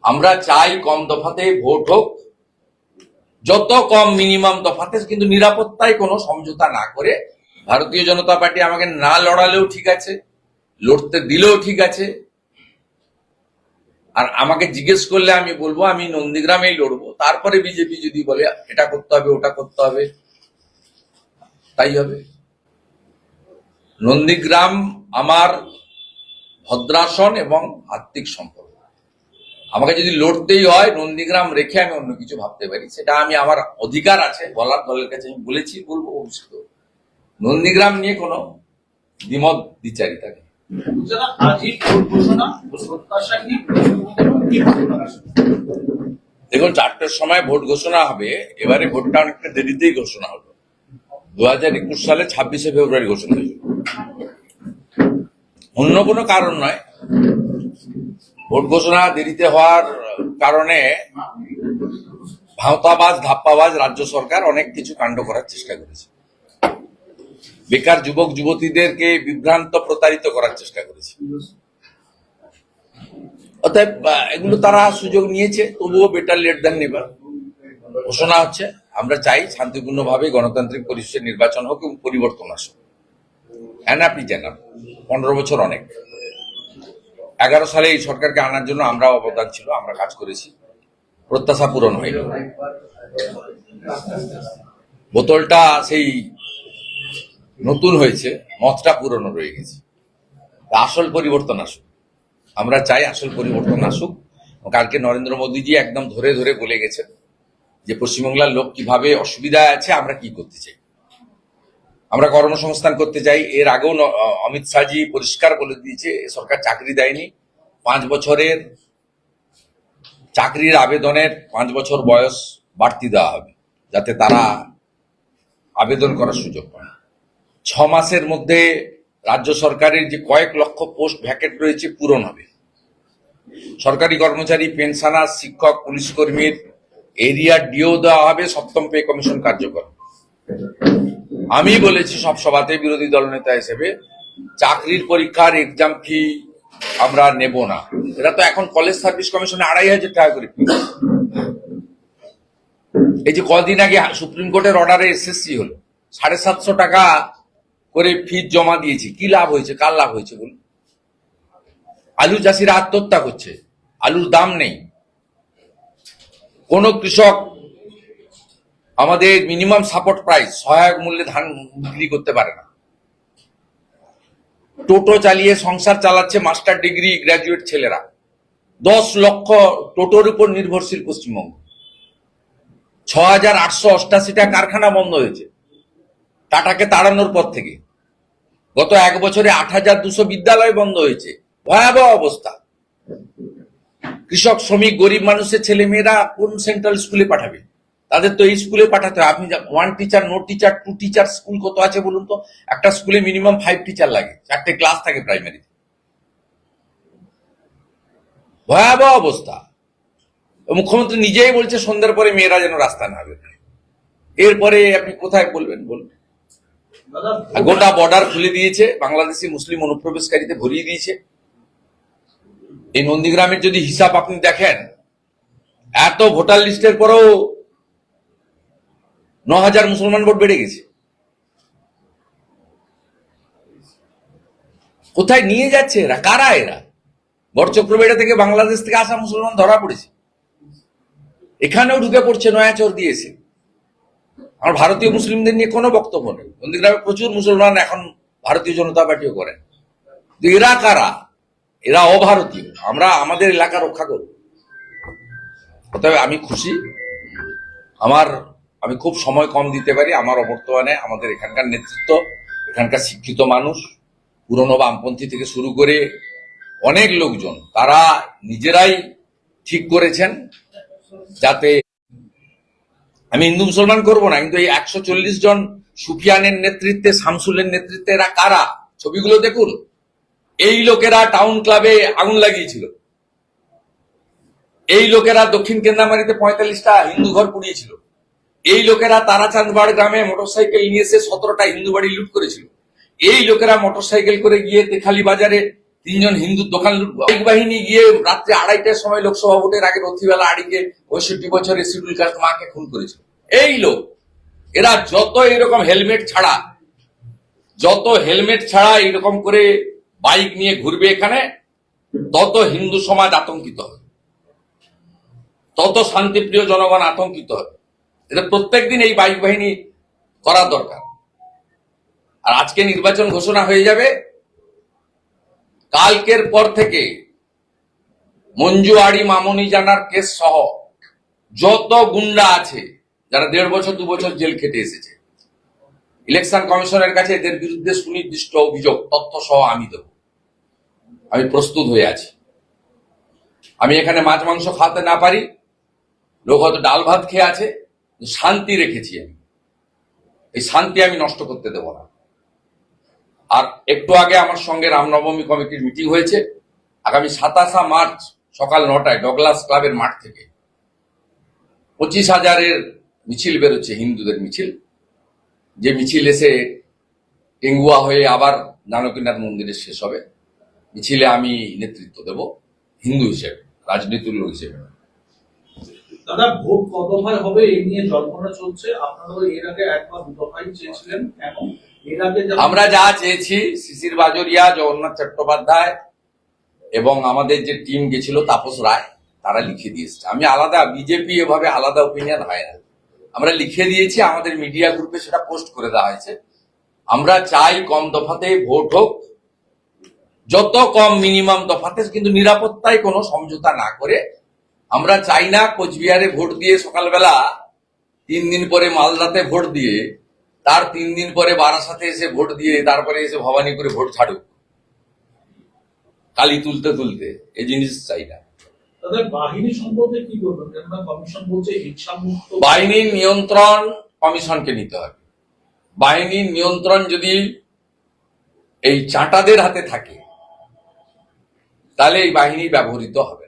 আমরা চাই কম দফাতে ভোট হোক, যত কম মিনিমাম দফাতে, কিন্তু নিরাপত্তায় কোনো সমঝোতা না করে। ভারতীয় জনতা পার্টি আমাকে না লড়ালেও ঠিক আছে, লড়তে দিলেও ঠিক আছে। আর আমাকে জিজ্ঞেস করলে আমি বলবো আমি নন্দীগ্রামেই লড়বো। তারপরে বিজেপি যদি বলে এটা করতে হবে ওটা করতে হবে, তাই হবে। নন্দীগ্রাম আমার ভদ্রাসন এবং আত্মিক সম্পর্ক। আমাকে যদি লড়তেই হয় নন্দীগ্রাম রেখে আমি অন্য কিছু ভাবতে পারি, সেটা আমি আমার অধিকার আছে বলার, দলের কাছে আমি বলেছি, বলবো ভবিষ্যতে। নন্দীগ্রাম নিয়ে কোনো দ্বিমত দ্বিচারিতা নেই। দেখুন 4টের সময় ভোট ঘোষণা হবে। এবারে ভোটটা অনেকটা দেরিতেই ঘোষণা হলো। 2021 সালে 26শে ফেব্রুয়ারি ঘোষণা হয়েছিল, অন্য কোনো কারণ নয়। ভোট ঘোষণা দেরিতে হওয়ার কারণে ভাঁওতাবাজ ধাপ্পাবাজ রাজ্য সরকার অনেক কিছু কাণ্ড করার চেষ্টা করেছে। বেকার যুবক যুবতীদেরকে বিভ্রান্ত প্রতারিত করার চেষ্টা করেছে। অতএব এগুলো তারা সুযোগ নিয়েছে, তবুও বেটার লেট দ্যান নেভার ঘোষণা হচ্ছে। আমরা চাই শান্তিপূর্ণভাবে গণতান্ত্রিক পরিবেশে নির্বাচন হোক এবং পরিবর্তন আসুক। Enough is enough. 15 বছর অনেক। 11 সালে এই সরকারকে আনার জন্য আমরাও অবদান ছিল, আমরা কাজ করেছি, প্রত্যাশা পূরণ হয়নি। বোতলটা সেই নতুন হয়েছে, মতটা পুরনো রয়ে গেছে। আসল পরিবর্তন আসুক, আমরা চাই আসল পরিবর্তন আসুক। কালকে নরেন্দ্র মোদীজি একদম ধরে ধরে বলে গেছেন যে পশ্চিমবাংলার লোক কিভাবে অসুবিধায় আছে, আমরা কি করতে চাই। আমরা কর্মসংস্থান করতে চাই। এর আগেও অমিত শাহজি পরিষ্কার বলে দিয়েছে সরকার চাকরি দেয়নি। 5 বছরের চাকরির আবেদনের 5 বছর বয়স বাড়তি দেওয়া হবে, যাতে তারা আবেদন করার সুযোগ পায়। 6 মাসের মধ্যে রাজ্য সরকারের যে কয়েক লক্ষ পোস্ট ভ্যাকেন্ট রয়েছে পূরণ হবে। সরকারি কর্মচারী, পেনশনার, শিক্ষক, পুলিশ কর্মীর এরিয়া ডিও দেওয়া হবে। 7ম পে কমিশন কার্যকর। আমি বলেছি সব সভাতে বিরোধী দলনেতা হিসেবে, চাকরির পরীক্ষার এক্সাম ফি আমরা নেব না। এটা তো এখন কলেজ সার্ভিস কমিশনে 2,500 টাকা করে ফি। এই যে কদিন আগে সুপ্রিম কোর্টের অর্ডারে এসএসসি হলো, 750 টাকা করে ফি জমা দিয়েছি। কি লাভ হয়েছে? কার লাভ হয়েছে বলুন? আলু চাষিরা আত্মহত্যা করছে, আলুর দাম নেই। কোন কৃষক আমাদের মিনিমাম সাপোর্ট প্রাইস সহায়ক মূল্যে ধান বিক্রি করতে পারে না। টোটো চালিয়ে সংসার চালাচ্ছে মাস্টার ডিগ্রি গ্রাজুয়েট ছেলেরা। 10 লক্ষ টোটোর উপর নির্ভরশীল পশ্চিমবঙ্গ। 6,888টা কারখানা বন্ধ হয়েছে টাটাকে তাড়ানোর পর থেকে। গত 1 বছরে 8,200 বিদ্যালয় বন্ধ হয়েছে। ভয়াবহ অবস্থা। কৃষক, শ্রমিক, গরিব মানুষের ছেলে মেয়েরা কোন সেন্ট্রাল স্কুলে পাঠাবে? তাদের তো এই স্কুলে পাঠাতে হবে। আপনি 1 teacher, no teacher, 2 teacher school কত আছে বলুন তো? একটা স্কুলে মিনিমাম 5 টিচার লাগে, 4টে ক্লাস থাকে প্রাইমারিতে। ভয়াবহ অবস্থা। মুখ্যমন্ত্রী নিজেই বলছে সন্ধ্যার পরে মেয়েরা যেন রাস্তায় না বেরোয়। এরপরে আপনি কোথায় বলবেন বলুন? গোটা বর্ডার খুলে দিয়েছে, বাংলাদেশি মুসলিম অনুপ্রবেশকারীতে ভরিয়ে দিয়েছে। এই নন্দীগ্রামের যদি হিসাব আপনি দেখেন, এত ভোটার লিস্টের পরেও 9,000 মুসলমান ভোট বেড়ে গেছে। কোথায় নিয়ে যাচ্ছে এরা? কারা এরা? বড়চক্রবেড়া থেকে বাংলাদেশ থেকে আসা মুসলমান ধরা পড়েছে, এখানেও ঢুকে পড়ছে নয়াচর দিয়েছে। আমার ভারতীয় মুসলিমদের নিয়ে কোনো বক্তব্য নেই। নন্দীগ্রামে প্রচুর মুসলমান এখন ভারতীয় জনতা পার্টিও করেন। এরা কারা? এরা অভারতীয়। আমরা আমাদের এলাকা রক্ষা করব। তবে আমি খুশি, আমি খুব সময় কম দিতে পারি। আমার অবর্তমানে আমাদের এখানকার নেতৃত্ব, এখানকার শিক্ষিত মানুষ, পুরনো বামপন্থী থেকে শুরু করে অনেক লোকজন, তারা নিজেরাই ঠিক করেছেন যাতে আমি হিন্দু মুসলমান করব না, কিন্তু এই 140 জন সুফিয়ানের নেতৃত্বে, শামসুলের নেতৃত্বে এরা কারা? ছবিগুলো দেখুন। এই লোকেরা টাউন ক্লাবে আগুন লাগিয়েছিল। এই লোকেরা দক্ষিণ কেন্দ্রামারিতে 45টা হিন্দু ঘর পুড়িয়েছিল। এই লোকেরা তারাচাঁদবাড় গ্রামে মোটরসাইকেল নিয়ে এসে 17টা হিন্দু বাড়ি লুট করেছিল। এই লোকেরা মোটরসাইকেল করে গিয়ে তেখালি বাজারে 3 জন হিন্দুর দোকান লুটবো? বাইক বাহিনী গিয়ে রাত্রে 2:30টার সময় লোকসভা ভোটের আগে রথিবেলা আড়িকে 65 বছরের শিডিউল কাস্ট মাকে খুন করেছিল। এই লোক, এরা যত এরকম হেলমেট ছাড়া এরকম করে বাইক নিয়ে ঘুরবে এখানে, তত হিন্দু সমাজ আতঙ্কিত হবে, তত শান্তিপ্রিয় জনগণ আতঙ্কিত হবে। এটা প্রত্যেকদিন এই বাইক বাহিনী করা দরকার। আর আজকে নির্বাচন ঘোষণা হয়ে যাবে, কালকের পর থেকে মঞ্জু আড়ি, মামনি জানার কেস সহ যত গুন্ডা আছে যারা 1.5 বছর 2 বছর জেল খেটে এসেছে, ইলেকশন কমিশনের কাছে এদের বিরুদ্ধে সুনির্দিষ্ট অভিযোগ তথ্য সহ আমি দেব। আমি প্রস্তুত হয়ে আছি। আমি এখানে মাছ মাংস খাওয়াতে না পারি, লোক হয়তো ডাল ভাত খেয়ে আছে, শান্তি রেখেছি আমি। এই শান্তি আমি নষ্ট করতে দেব না। আর একটু আগে আমার সঙ্গে রামনবমী কমিটির মিটিং হয়েছে। আগামী 27 মার্চ সকাল 9টায় ডগলাস ক্লাবের মাঠ থেকে 25,000-এর মিছিল বেরোচ্ছে, হিন্দুদের মিছিল। যে মিছিল এসে টেঙ্গুয়া হয়ে আবার জানকীনাথ মন্দিরে শেষ হবে। মিছিলে আমি নেতৃত্ব দেব, হিন্দু হিসেবে, রাজনীতির লোক হিসেবে। দাদা, ভোট কত দফায় হবে এই নিয়ে জল্পনা চলছে। আপনারা এর আগে 1 বা 2 দফায় চেয়েছিলেন, কেন? এর আগে আমরা যা চেয়েছি, শিশির বাজরিয়া, জগন্নাথ চট্টোপাধ্যায় এবং আমাদের যে টিম গেছিল তাপস রায়, তারা লিখে দিয়েছে। আমি আলাদা, বিজেপি এভাবে আলাদা ওপিনিয়ন হয় না। আমরা লিখে দিয়েছি, আমাদের মিডিয়া গ্রুপে সেটা পোস্ট করে দেওয়া হয়েছে। আমরা চাই কম দফাতে ভোট হোক, যত কম মিনিমাম দফাতে, কিন্তু নিরাপত্তায় কোনো সমঝোতা না করে। আমরা চাই না কোচবিহারে ভোট দিয়ে সকালবেলা 3 দিন পরে মালদাতে ভোট দিয়ে, তার 3 দিন পরে বারাসাতে এসে ভোট দিয়ে, তারপরে এসে ভবানীপুরে ভোট ছাড়ুক কালি তুলতে তুলতে। এই জিনিস চাই না। তাদের বাহিনী সম্পর্কে কি বলবেন? কেননা কমিশন বলছে হিংসামুক্ত। বাহিনীর নিয়ন্ত্রণ কমিশনকে নিতে হবে। বাহিনীর নিয়ন্ত্রণ যদি এই চাঁটাদের হাতে থাকে, তাহলে এই বাহিনী ব্যবহৃত হবে।